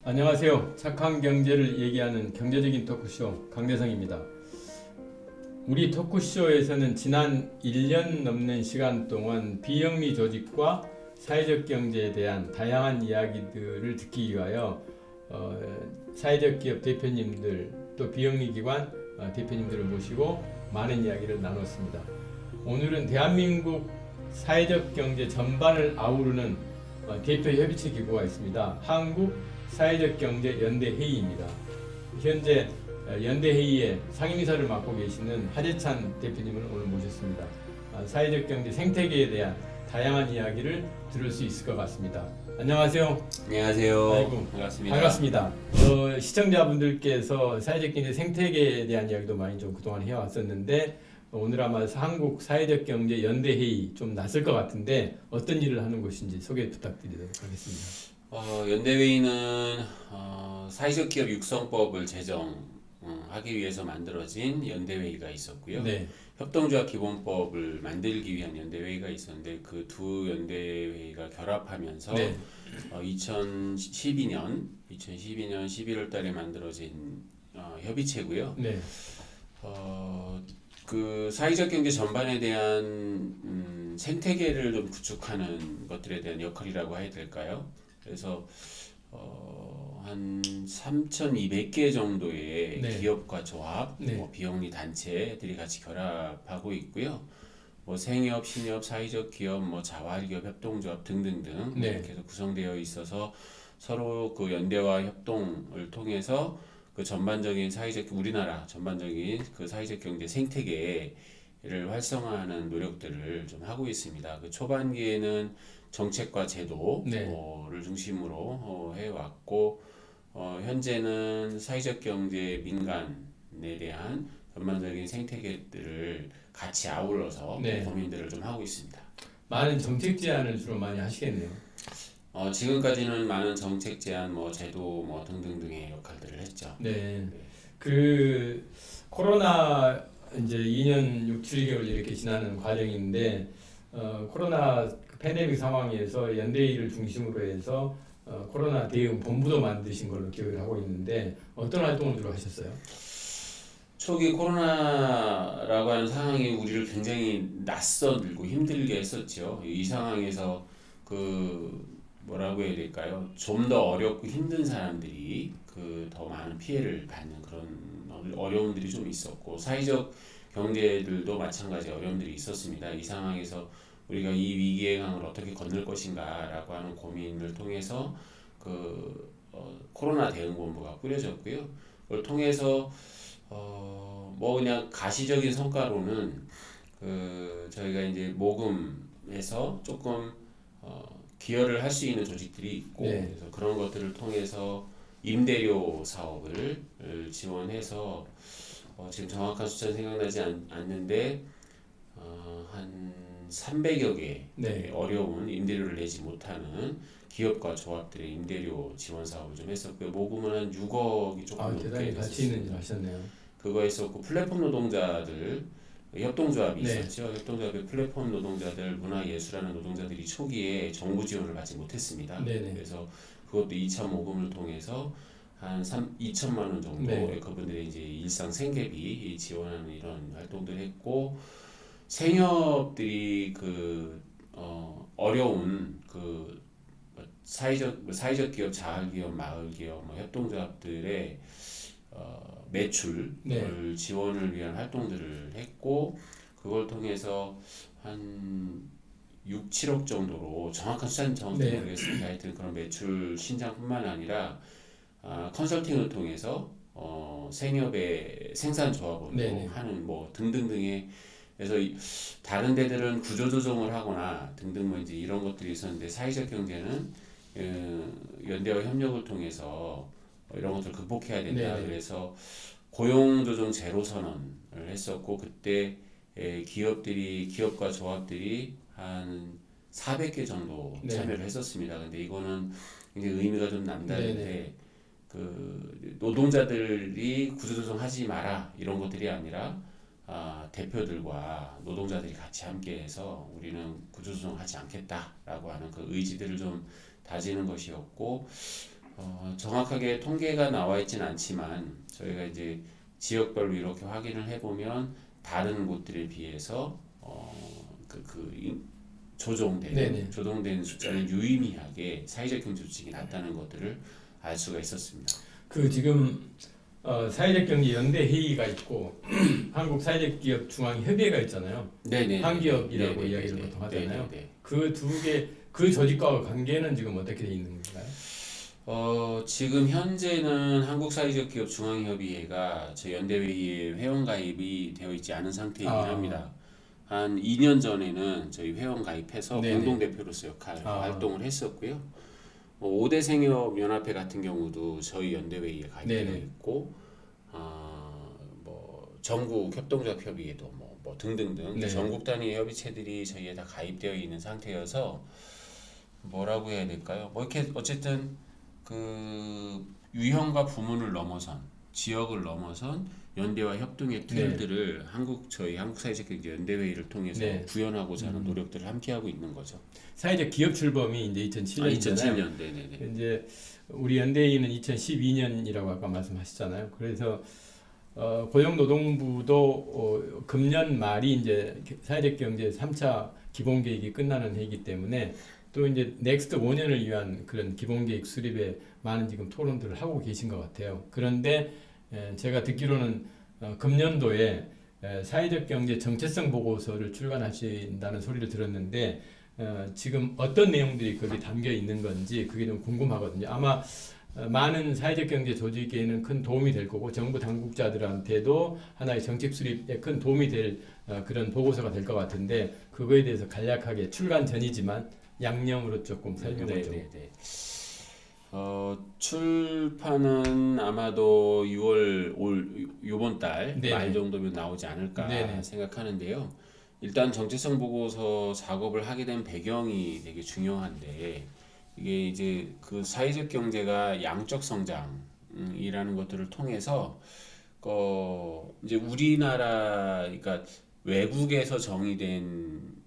안녕하세요. 착한 경제를 얘기하는 경제적인 토크쇼 강대성입니다. 우리 토크쇼에서는 지난 1년 넘는 시간 동안 비영리 조직과 사회적 경제에 대한 다양한 이야기들을 듣기 위하여 사회적 기업 대표님들 또 비영리 기관 대표님들을 모시고 많은 이야기를 나눴습니다. 오늘은 대한민국 사회적 경제 전반을 아우르는 대표 협의체 기구가 있습니다. 한국 사회적 경제 연대 회의입니다. 현재 연대 회의의 상임이사를 맡고 계시는 하재찬 대표님을 오늘 모셨습니다. 사회적 경제 생태계에 대한 다양한 이야기를 들을 수 있을 것 같습니다. 안녕하세요. 안녕하세요. 아이고, 반갑습니다. 반갑습니다. 시청자분들께서 사회적 경제 생태계에 대한 이야기도 많이 좀 그동안 해왔었는데 오늘 아마 한국 사회적 경제 연대 회의 좀 낯설 것 같은데 어떤 일을 하는 곳인지 소개 부탁드리도록 하겠습니다. 연대회의는 사회적 기업 육성법을 제정하기 위해서 만들어진 연대회의가 있었고요. 네. 협동조합 기본법을 만들기 위한 연대회의가 있었는데 그 두 연대회의가 결합하면서 네. 2012년 11월 달에 만들어진 협의체고요. 네. 그 사회적 경제 전반에 대한 생태계를 좀 구축하는 것들에 대한 역할이라고 해야 될까요? 그래서 한 3,200개 정도의 네. 기업과 조합, 네. 비영리 단체들이 같이 결합하고 있고요. 생협, 신협, 사회적 기업, 자활기업, 협동조합 등등등 네. 이렇게 해서 구성되어 있어서 서로 그 연대와 협동을 통해서 그 전반적인 우리나라 전반적인 그 사회적 경제 생태계를 활성화하는 노력들을 좀 하고 있습니다. 그 초반기에는 정책과 제도를 네. 중심으로 해왔고 현재는 사회적 경제 민간에 대한 전반적인 생태계들을 같이 아울러서 네. 고민들을 좀 하고 있습니다. 많은 정책 제안을 주로 많이 하시겠네요. 지금까지는 많은 정책 제안, 제도 등등등의 역할들을 했죠. 네. 그 코로나 이제 2년 6, 7개월 이렇게 지나는 과정인데 코로나 팬데믹 상황에서 연대회의를 중심으로 해서 코로나 대응 본부도 만드신 걸로 기억을 하고 있는데 어떤 활동을 주로 하셨어요? 초기 코로나라고 하는 상황이 우리를 굉장히 낯설고 힘들게 했었죠. 이 상황에서 뭐라고 해야 될까요? 좀 더 어렵고 힘든 사람들이 더 많은 피해를 받는 그런 어려움들이 좀 있었고 사회적 경제들도 마찬가지 어려움들이 있었습니다. 이 상황에서 우리가 이 위기의 강을 어떻게 건널 것인가라고 하는 고민을 통해서 코로나 대응본부가 꾸려졌고요. 그걸 통해서 그냥 가시적인 성과로는 저희가 이제 모금에서 조금 기여를 할 수 있는 조직들이 있고 네. 그래서 그런 것들을 통해서 임대료 사업을 지원해서 지금 정확한 숫자는 생각나지 않는데 한 300여 개 네. 어려운 임대료를 내지 못하는 기업과 조합들의 임대료 지원 사업을 좀 했었고요. 모금은 한 6억이 조금 넘게 대단히 가치 있는 일 하셨네요. 그거 했었고 플랫폼 노동자들 협동조합이 네. 있었죠. 협동조합의 플랫폼 노동자들, 문화예술하는 노동자들이 초기에 정부 지원을 받지 못했습니다. 네네. 그래서 그것도 2차 모금을 통해서 한 2천만 원 정도 네. 그분들의 이제 일상 생계비 지원하는 이런 활동들을 했고 생협들이 어려운 사회적 기업, 자활기업, 마을기업, 협동조합들의 매출을 네. 지원을 위한 활동들을 했고 그걸 통해서 한 6, 7억 정도로 정확한 숫자는 정확히 네. 모르겠습니다. 하여튼 그런 매출 신장뿐만 아니라 컨설팅을 통해서 생협의 생산 조합원으로 네네. 하는 등등등의 그래서 다른 데들은 구조조정을 하거나 등등 이제 이런 것들이 있었는데 사회적 경제는 연대와 협력을 통해서 이런 것들을 극복해야 된다. 네네. 그래서 고용조정 제로 선언을 했었고 그때 기업과 조합들이 한 400개 정도 네. 참여를 했었습니다. 근데 이거는 굉장히 의미가 좀 남다른데 네네. 노동자들이 구조조정하지 마라 이런 것들이 아니라 대표들과 노동자들이 같이 함께해서 우리는 구조조정하지 않겠다라고 하는 그 의지들을 좀 다지는 것이었고 정확하게 통계가 나와 있진 않지만 저희가 이제 지역별로 이렇게 확인을 해보면 다른 곳들에 비해서 네네. 조정된 숫자는 유의미하게 사회적 경제 수칙이 낮다는 것들을 알 수가 있었습니다. 그 지금 사회적 경제 연대 회의가 있고 한국 사회적 기업 중앙 협의회가 있잖아요. 네네. 한기업이라고 이야기를 보통 하잖아요. 네네. 그 두 개 그 조직과 관계는 지금 어떻게 돼 있는 건가요? 지금 현재는 한국사회적기업 중앙협의회가 저희 연대회의에 회원 가입이 되어 있지 않은 상태이긴 합니다. 한 2년 전에는 저희 회원 가입해서 네네. 공동대표로서 활동을 했었고요. 5대 생협연합회 같은 경우도 저희 연대회의에 가입되어 네네. 있고, 전국 협동조합 협의회도 뭐 등등등 네. 전국 단위 협의체들이 저희에 다 가입되어 있는 상태여서 뭐라고 해야 될까요? 뭐 이렇게 어쨌든 그 유형과 부문을 넘어선 지역을 넘어선 연대와 협동의 틀들을 저희 한국사회적경제 연대회의를 통해서 네. 구현하고자 하는 노력들을 함께 하고 있는 거죠. 사회적 기업 출범이 이제 2007년이잖아요. 2007년, 네네네. 이제 우리 연대회의는 2012년이라고 아까 말씀하셨잖아요. 그래서 고용노동부도 금년 말이 이제 사회적 경제 3차 기본 계획이 끝나는 해이기 때문에 또 이제 넥스트 5년을 위한 그런 기본 계획 수립에 많은 지금 토론들을 하고 계신 것 같아요. 그런데 제가 듣기로는 금년도에 사회적 경제 정체성 보고서를 출간하신다는 소리를 들었는데 지금 어떤 내용들이 거기 담겨 있는 건지 그게 좀 궁금하거든요. 아마 많은 사회적 경제 조직에는 큰 도움이 될 거고 정부 당국자들한테도 하나의 정책 수립에 큰 도움이 될 그런 보고서가 될 것 같은데 그거에 대해서 간략하게 출간 전이지만 양념으로 조금 설명을 좀. 네네네. 출판은 아마도 6월 요번 달 네네. 말 정도면 나오지 않을까 네네. 생각하는데요. 일단 정체성 보고서 작업을 하게 된 배경이 되게 중요한데 이게 이제 그 사회적 경제가 양적 성장이라는 것들을 통해서 이제 우리나라 그러니까 외국에서 정의된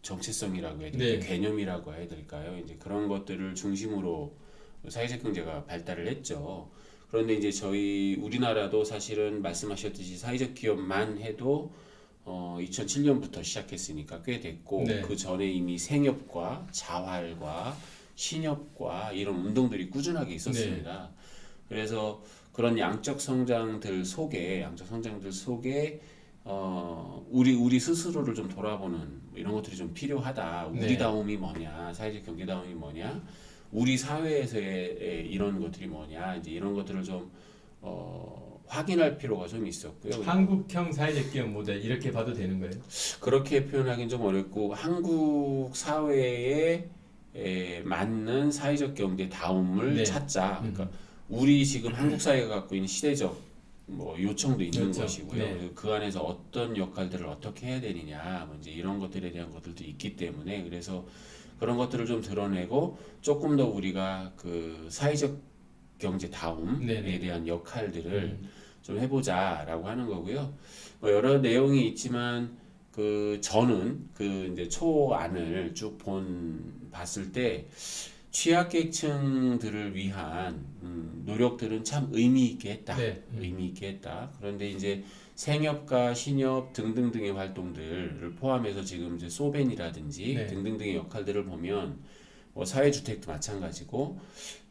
정체성이라고 해야 될까요? 네. 개념이라고 해야 될까요? 이제 그런 것들을 중심으로 사회적 경제가 발달을 했죠. 그런데 이제 우리나라도 사실은 말씀하셨듯이 사회적 기업만 해도 2007년부터 시작했으니까 꽤 됐고 네. 그 전에 이미 생협과 자활과 신협과 이런 운동들이 꾸준하게 있었습니다. 그래서 그런 양적 성장들 속에 우리 스스로를 좀 돌아보는 이런 것들이 좀 필요하다. 네. 우리다움이 뭐냐, 사회적 경제다움이 뭐냐, 우리 사회에서의 이런 것들이 뭐냐, 이제 이런 것들을 좀 확인할 필요가 좀 있었고요. 한국형 사회적 기업 모델 이렇게 봐도 되는 거예요? 그렇게 표현하기는 좀 어렵고 한국 사회에 맞는 사회적 경제다움을 네. 찾자. 그러니까 우리 지금 한국 사회가 갖고 있는 시대적 요청도 있는 그렇죠. 것이고요. 네. 그 안에서 어떤 역할들을 어떻게 해야 되느냐, 이제 이런 것들에 대한 것들도 있기 때문에 그래서 그런 것들을 좀 드러내고 조금 더 우리가 그 사회적 경제다움에 네네. 대한 역할들을 좀 해보자라고 하는 거고요. 여러 내용이 있지만 저는 이제 초안을 쭉 봤을 때 취약계층들을 위한 노력들은 참 의미 있게 했다. 네. 의미 있게 했다. 그런데 이제 생협과 신협 등등등의 활동들을 포함해서 지금 이제 소벤이라든지 네. 등등등의 역할들을 보면 사회주택도 마찬가지고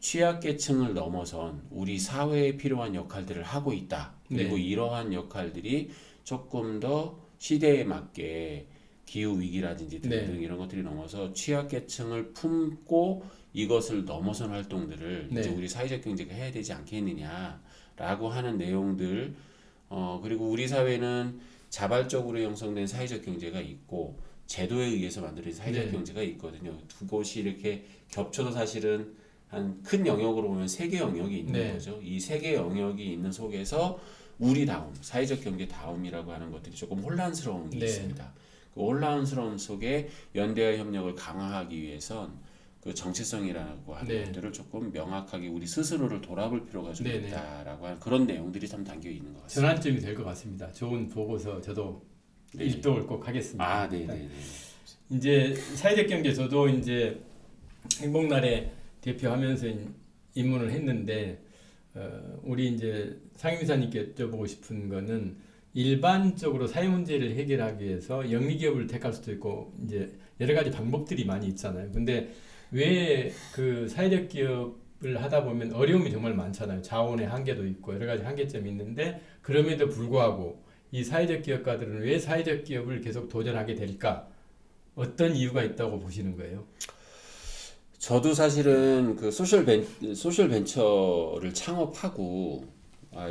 취약계층을 넘어선 우리 사회에 필요한 역할들을 하고 있다. 그리고 네. 이러한 역할들이 조금 더 시대에 맞게 기후 위기라든지 등등 이런 것들이 넘어서 취약계층을 품고 이것을 넘어선 활동들을 네. 이제 우리 사회적 경제가 해야 되지 않겠느냐라고 하는 내용들. 그리고 우리 사회는 자발적으로 형성된 사회적 경제가 있고 제도에 의해서 만들어진 사회적 네. 경제가 있거든요. 두 곳이 이렇게 겹쳐서 사실은 한 큰 영역으로 보면 세 개 영역이 있는 네. 거죠. 이 세 개 영역이 있는 속에서 우리다움, 사회적 경제다움이라고 하는 것들이 조금 혼란스러운 게 네. 있습니다. 그 혼란스러움 속에 연대와 협력을 강화하기 위해선 그 정체성이라고 하는 네. 것들을 조금 명확하게 우리 스스로를 돌아볼 필요가 좀 네네. 있다라고 하는 그런 내용들이 참 담겨 있는 것 같습니다. 전환점이 될 것 같습니다. 좋은 보고서 저도 네. 입독을 꼭 하겠습니다. 네네네. 이제 사회적 경제 저도 이제 행복날에 대표하면서 입문을 했는데 우리 이제 상임이사님께 여쭤보고 싶은 거는 일반적으로 사회 문제를 해결하기 위해서 영리 기업을 택할 수도 있고 이제 여러 가지 방법들이 많이 있잖아요. 근데 왜 그 사회적 기업을 하다 보면 어려움이 정말 많잖아요. 자원의 한계도 있고 여러 가지 한계점이 있는데 그럼에도 불구하고 이 사회적 기업가들은 왜 사회적 기업을 계속 도전하게 될까? 어떤 이유가 있다고 보시는 거예요? 저도 사실은 그 소셜 벤처를 창업하고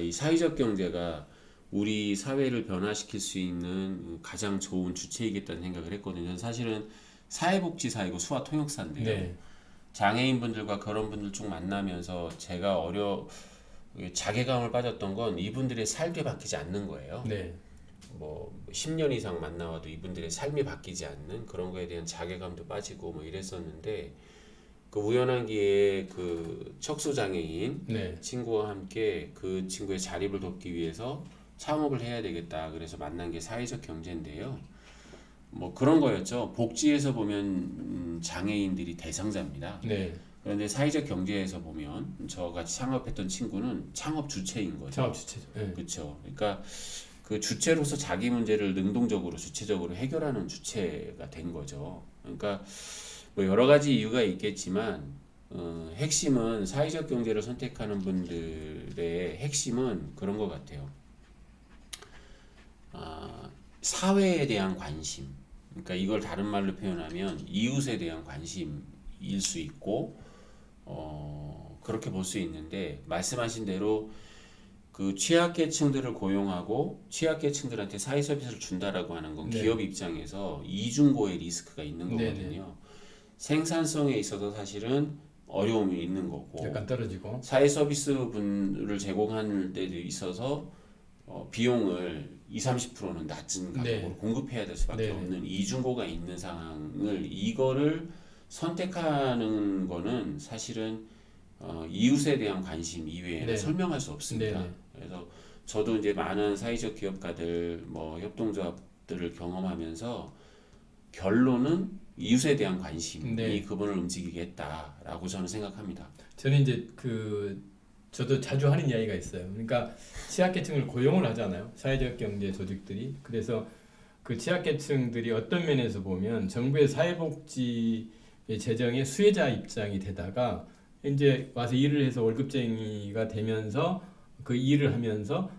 이 사회적 경제가 우리 사회를 변화시킬 수 있는 가장 좋은 주체이겠다는 생각을 했거든요. 사실은 사회복지사이고 수화통역사인데요. 네, 장애인분들과 그런 분들 쭉 만나면서 제가 자괴감을 빠졌던 건 이분들의 삶이 바뀌지 않는 거예요. 네, 뭐 10년 이상 만나와도 이분들의 삶이 바뀌지 않는 그런 거에 대한 자괴감도 빠지고 뭐 이랬었는데 그 우연한 기회에 그 척수장애인 네, 친구와 함께 그 친구의 자립을 돕기 위해서 창업을 해야 되겠다. 그래서 만난 게 사회적 경제인데요. 뭐 그런 거였죠. 복지에서 보면 장애인들이 대상자입니다. 네. 그런데 사회적 경제에서 보면 저같이 창업했던 친구는 창업 주체인 거죠. 창업 주체죠. 네. 그렇죠. 그러니까 그 주체로서 자기 문제를 능동적으로 주체적으로 해결하는 주체가 된 거죠. 그러니까 뭐 여러 가지 이유가 있겠지만 핵심은 사회적 경제를 선택하는 분들의 핵심은 그런 것 같아요. 사회에 대한 관심. 그러니까 이걸 다른 말로 표현하면 이웃에 대한 관심일 수 있고 그렇게 볼 수 있는데 말씀하신 대로 그 취약계층들을 고용하고 취약계층들한테 사회 서비스를 준다라고 하는 건 네. 기업 입장에서 이중고의 리스크가 있는 네, 거거든요. 생산성에 있어서 사실은 어려움이 있는 거고 약간 떨어지고. 사회 서비스 분을 제공하는 데 있어서 비용을 20-30%는 낮은 가격으로 네. 공급해야 될 수밖에 네. 없는 이중고가 있는 상황을 이거를 선택하는 거는 사실은 이웃에 대한 관심 이외에는 네. 설명할 수 없습니다. 네. 그래서 저도 이제 많은 사회적 기업가들 뭐 협동조합들을 경험하면서 결론은 이웃에 대한 관심이 네. 그분을 움직이게 했다라고 저는 생각합니다. 저는 이제 저도 자주 하는 이야기가 있어요. 그러니까 취약계층을 고용을 하잖아요. 사회적 경제 조직들이. 그래서 그 취약계층들이 어떤 면에서 보면 정부의 사회복지 재정의 수혜자 입장이 되다가 이제 와서 일을 해서 월급쟁이가 되면서 그 일을 하면서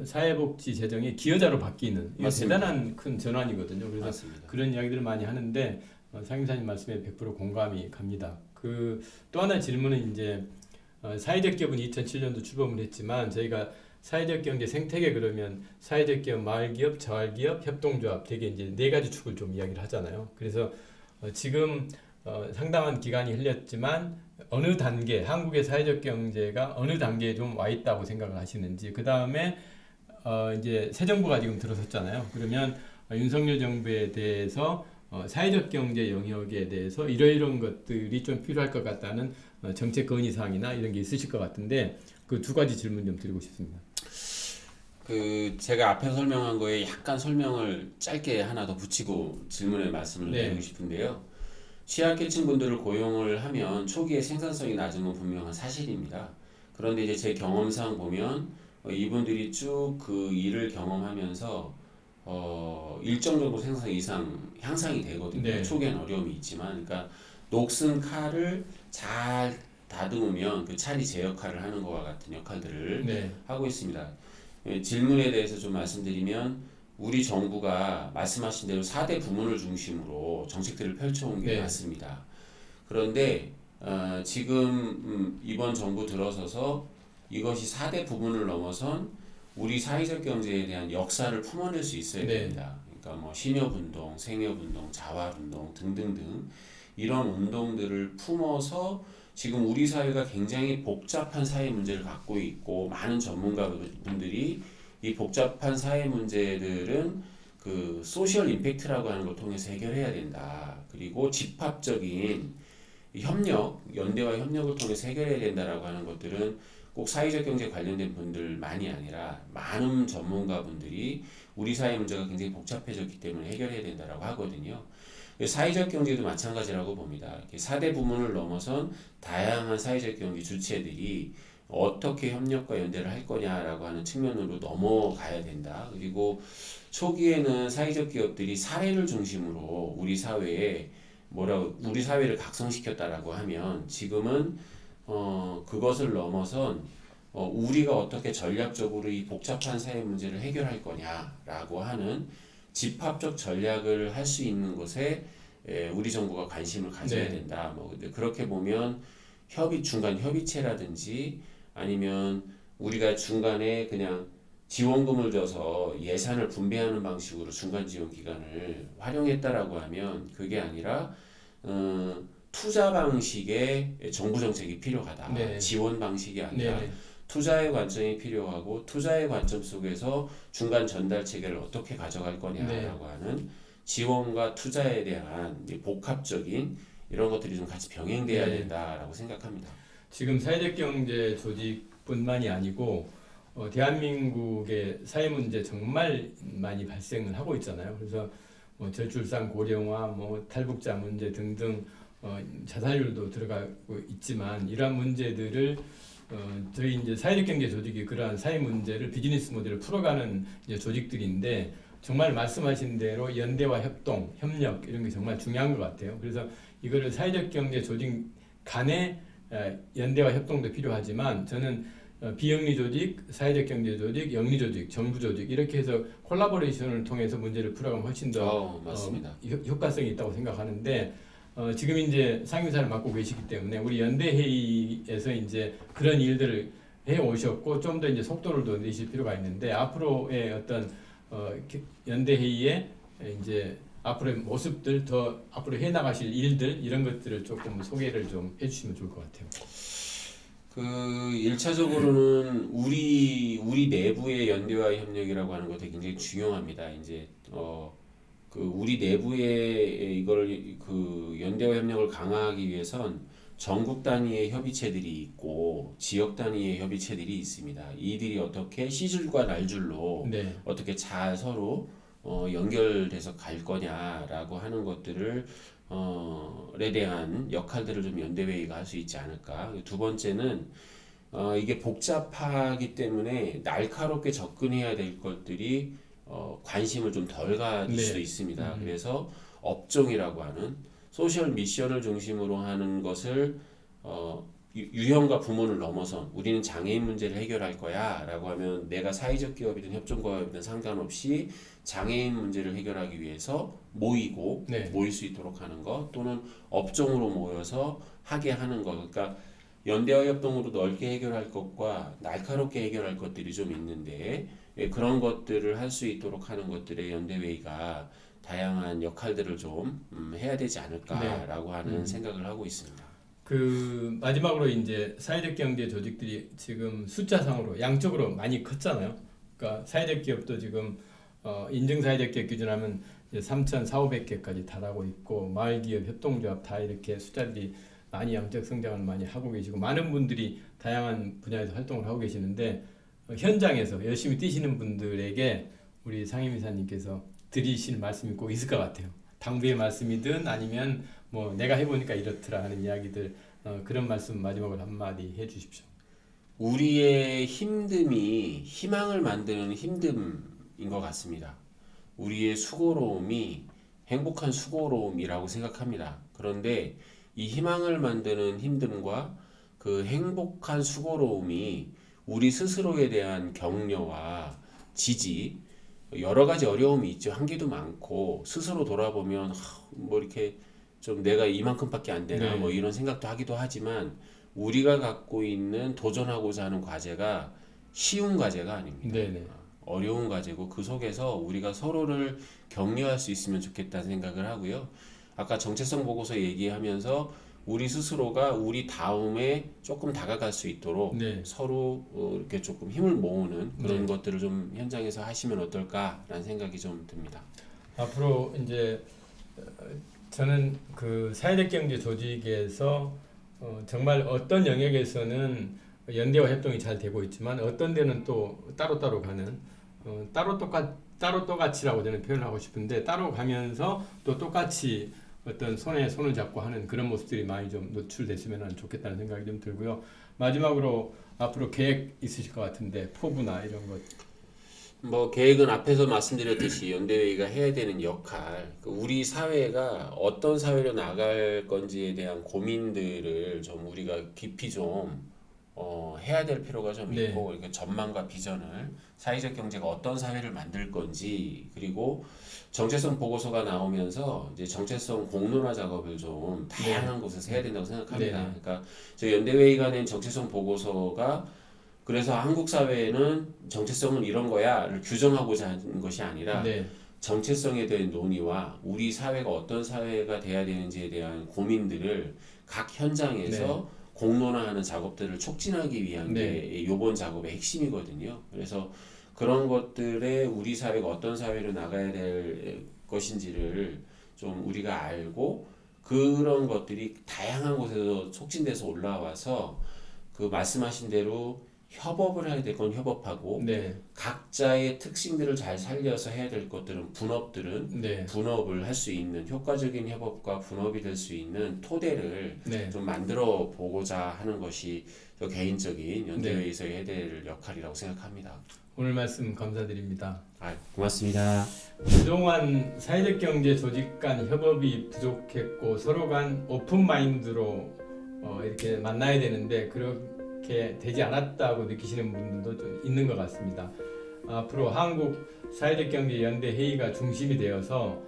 사회복지 재정의 기여자로 바뀌는 이거 맞습니다. 대단한 큰 전환이거든요. 그래서 맞습니다. 그런 이야기들을 많이 하는데 상임사님 말씀에 100% 공감이 갑니다. 그 또 하나 질문은 이제 사회적 기업은 2007년도 출범을 했지만 저희가 사회적 경제 생태계 그러면 사회적 기업, 마을 기업, 자활 기업, 협동조합 되게 이제 네 가지 축을 좀 이야기를 하잖아요. 그래서 지금 상당한 기간이 흘렸지만 어느 단계 한국의 사회적 경제가 어느 단계에 좀 와 있다고 생각을 하시는지 그 다음에 이제 새 정부가 지금 들어섰잖아요. 그러면 윤석열 정부에 대해서 사회적 경제 영역에 대해서 이러이러한 것들이 좀 필요할 것 같다는 정책 건의사항이나 이런 게 있으실 것 같은데 그 두 가지 질문 좀 드리고 싶습니다. 그 제가 앞에서 설명한 거에 약간 설명을 짧게 하나 더 붙이고 질문에 말씀을 네. 드리고 싶은데요. 취약계층 분들을 고용을 하면 초기에 생산성이 낮은 건 분명한 사실입니다. 그런데 이제 제 경험상 보면 이분들이 쭉 그 일을 경험하면서 일정 정도 생산성 이상 향상이 되거든요. 네. 초기엔 어려움이 있지만, 그러니까 녹슨 칼을 잘 다듬으면 그 찰이 제 역할을 하는 것과 같은 역할들을 네. 하고 있습니다. 질문에 대해서 좀 말씀드리면 우리 정부가 말씀하신 대로 4대 부문을 중심으로 정책들을 펼쳐온 게 네. 맞습니다. 그런데 지금 이번 정부 들어서서 이것이 4대 부문을 넘어선 우리 사회적 경제에 대한 역사를 품어낼 수 있어야 네. 됩니다. 그러니까 뭐 신협운동, 생협운동, 자활운동 등등등 이런 운동들을 품어서 지금 우리 사회가 굉장히 복잡한 사회 문제를 갖고 있고 많은 전문가분들이 이 복잡한 사회 문제들은 그 소셜 임팩트라고 하는 걸 통해서 해결해야 된다. 그리고 집합적인 협력, 연대와 협력을 통해서 해결해야 된다라고 하는 것들은 꼭 사회적 경제 관련된 분들만이 아니라 많은 전문가분들이 우리 사회 문제가 굉장히 복잡해졌기 때문에 해결해야 된다라고 하거든요. 사회적 경제도 마찬가지라고 봅니다. 4대 부문을 넘어선 다양한 사회적 경제 주체들이 어떻게 협력과 연대를 할 거냐라고 하는 측면으로 넘어가야 된다. 그리고 초기에는 사회적 기업들이 사례를 중심으로 우리 사회에 우리 사회를 각성시켰다라고 하면 지금은 그것을 넘어선 우리가 어떻게 전략적으로 이 복잡한 사회 문제를 해결할 거냐라고 하는 집합적 전략을 할 수 있는 것에 우리 정부가 관심을 가져야 네. 된다. 근데 그렇게 보면 중간 협의체라든지 아니면 우리가 중간에 그냥 지원금을 줘서 예산을 분배하는 방식으로 중간 지원 기관을 활용했다라고 하면 그게 아니라 투자 방식의 정부 정책이 필요하다. 네. 지원 방식이 아니라 네. 투자의 관점이 필요하고 투자의 관점 속에서 중간 전달 체계를 어떻게 가져갈 거냐라고 하는 지원과 투자에 대한 복합적인 이런 것들이 좀 같이 병행돼야 네. 된다라고 생각합니다. 지금 사회적 경제 조직뿐만이 아니고 대한민국의 사회 문제 정말 많이 발생을 하고 있잖아요. 그래서 저출산 고령화, 탈북자 문제 등등 자살률도 들어가고 있지만 이러한 문제들을 저희 이제 사회적 경제 조직이 그러한 사회 문제를 비즈니스 모델을 풀어가는 이제 조직들인데 정말 말씀하신 대로 연대와 협동, 협력 이런 게 정말 중요한 것 같아요. 그래서 이거를 사회적 경제 조직 간의 연대와 협동도 필요하지만 저는 비영리 조직, 사회적 경제 조직, 영리 조직, 정부 조직 이렇게 해서 콜라보레이션을 통해서 문제를 풀어가면 훨씬 더 맞습니다. 효과성이 있다고 생각하는데 지금 이제 상임사를 맡고 계시기 때문에 우리 연대회의에서 이제 그런 일들을 해 오셨고 좀 더 이제 속도를 더 내실 필요가 있는데 앞으로의 어떤 연대회의에 이제 앞으로의 모습들 더 앞으로 해 나가실 일들 이런 것들을 조금 소개를 좀 해주시면 좋을 것 같아요. 그 1차적으로는 우리 내부의 연대와 협력이라고 하는 것도 굉장히 중요합니다. 이제 그 우리 내부에 이걸 그 연대와 협력을 강화하기 위해선 전국 단위의 협의체들이 있고 지역 단위의 협의체들이 있습니다. 이들이 어떻게 시줄과 날줄로 네. 어떻게 잘 서로 연결돼서 갈 거냐라고 하는 것들을 에 대한 역할들을 좀 연대회의가 할 수 있지 않을까. 두 번째는 이게 복잡하기 때문에 날카롭게 접근해야 될 것들이 관심을 좀 덜 가질 네. 수도 있습니다. 그래서 업종이라고 하는 소셜 미션을 중심으로 하는 것을 유형과 부문을 넘어선 우리는 장애인 문제를 해결할 거야 라고 하면 내가 사회적 기업이든 협동조합이든 상관없이 장애인 문제를 해결하기 위해서 모일 수 있도록 하는 것 또는 업종으로 모여서 하게 하는 것. 그러니까 연대와 협동으로 넓게 해결할 것과 날카롭게 해결할 것들이 좀 있는데 그런 것들을 할 수 있도록 하는 것들의 연대회의가 다양한 역할들을 좀 해야 되지 않을까라고 하는 생각을 하고 있습니다. 그 마지막으로 이제 사회적 경제 조직들이 지금 숫자상으로 양쪽으로 많이 컸잖아요. 그러니까 사회적 기업도 지금 인증 사회적 기업 기준하면 3,400~500개까지 달하고 있고 마을 기업, 협동조합 다 이렇게 숫자들이 많이 양적 성장을 많이 하고 계시고 많은 분들이 다양한 분야에서 활동을 하고 계시는데 현장에서 열심히 뛰시는 분들에게 우리 상임이사님께서 드리실 말씀이 꼭 있을 것 같아요. 당부의 말씀이든 아니면 내가 해보니까 이렇더라 하는 이야기들 그런 말씀 마지막으로 한마디 해주십시오. 우리의 힘듦이 희망을 만드는 힘듦인 것 같습니다. 우리의 수고로움이 행복한 수고로움이라고 생각합니다. 그런데 이 희망을 만드는 힘듦과 그 행복한 수고로움이 우리 스스로에 대한 격려와 지지 여러 가지 어려움이 있죠. 한계도 많고 스스로 돌아보면 이렇게 좀 내가 이만큼밖에 안 되나 이런 생각도 하기도 하지만 우리가 갖고 있는 도전하고자 하는 과제가 쉬운 과제가 아닙니다. 어려운 과제고 그 속에서 우리가 서로를 격려할 수 있으면 좋겠다는 생각을 하고요. 아까 정체성 보고서 얘기하면서 우리 스스로가 우리 다음에 조금 다가갈 수 있도록 서로 이렇게 조금 힘을 모으는 그런 것들을 좀 현장에서 하시면 어떨까라는 생각이 좀 듭니다. 앞으로 이제 저는 그 사회적 경제 조직에서 정말 어떤 영역에서는 연대와 협동이 잘 되고 있지만 어떤 데는 또 따로따로 가는 따로 똑같이라고 저는 표현하고 싶은데 따로 가면서 또 똑같이 어떤 손에 손을 잡고 하는 그런 모습들이 많이 좀 노출됐으면 좋겠다는 생각이 좀 들고요. 마지막으로 앞으로 계획 있으실 것 같은데 포부나 이런 것. 뭐 계획은 앞에서 말씀드렸듯이 연대회의가 해야 되는 역할, 우리 사회가 어떤 사회로 나갈 건지에 대한 고민들을 좀 우리가 깊이 좀 해야 될 필요가 좀 네. 있고, 그러니까 전망과 비전을, 사회적 경제가 어떤 사회를 만들 건지, 그리고 정체성 보고서가 나오면서 이제 정체성 공론화 작업을 좀 다양한 곳에서 해야 된다고 생각합니다. 네. 그러니까 저 연대회의가 낸 정체성 보고서가 그래서 한국 사회는 정체성은 이런 거야를 규정하고자 하는 것이 아니라 네. 정체성에 대한 논의와 우리 사회가 어떤 사회가 돼야 되는지에 대한 고민들을 각 현장에서 공론화하는 작업들을 촉진하기 위한 게 이번 작업의 핵심이거든요. 그래서 그런 것들에 우리 사회가 어떤 사회로 나가야 될 것인지를 좀 우리가 알고, 그런 것들이 다양한 곳에서 촉진돼서 올라와서 그 말씀하신 대로 협업을 해야 될 건 협업하고, 네. 각자의 특징들을 잘 살려서 해야 될 것들은 분업들은 네. 분업을 할 수 있는, 효과적인 협업과 분업이 될 수 있는 토대를 네. 좀 만들어 보고자 하는 것이 저 개인적인 연대회에서 해야 될 역할이라고 생각합니다. 오늘 말씀 감사드립니다. 고맙습니다. 그동안 사회적 경제 조직 간 협업이 부족했고 서로 간 오픈 마인드로 이렇게 만나야 되는데 그렇게 되지 않았다고 느끼시는 분들도 좀 있는 것 같습니다. 앞으로 한국 사회적 경제 연대 회의가 중심이 되어서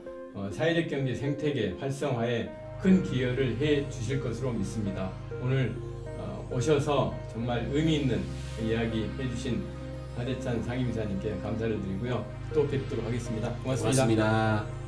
사회적 경제 생태계 활성화에 큰 기여를 해 주실 것으로 믿습니다. 오늘 오셔서 정말 의미 있는 이야기 해주신 하재찬 상임이사님께 감사를 드리고요. 또 뵙도록 하겠습니다. 고맙습니다. 고맙습니다.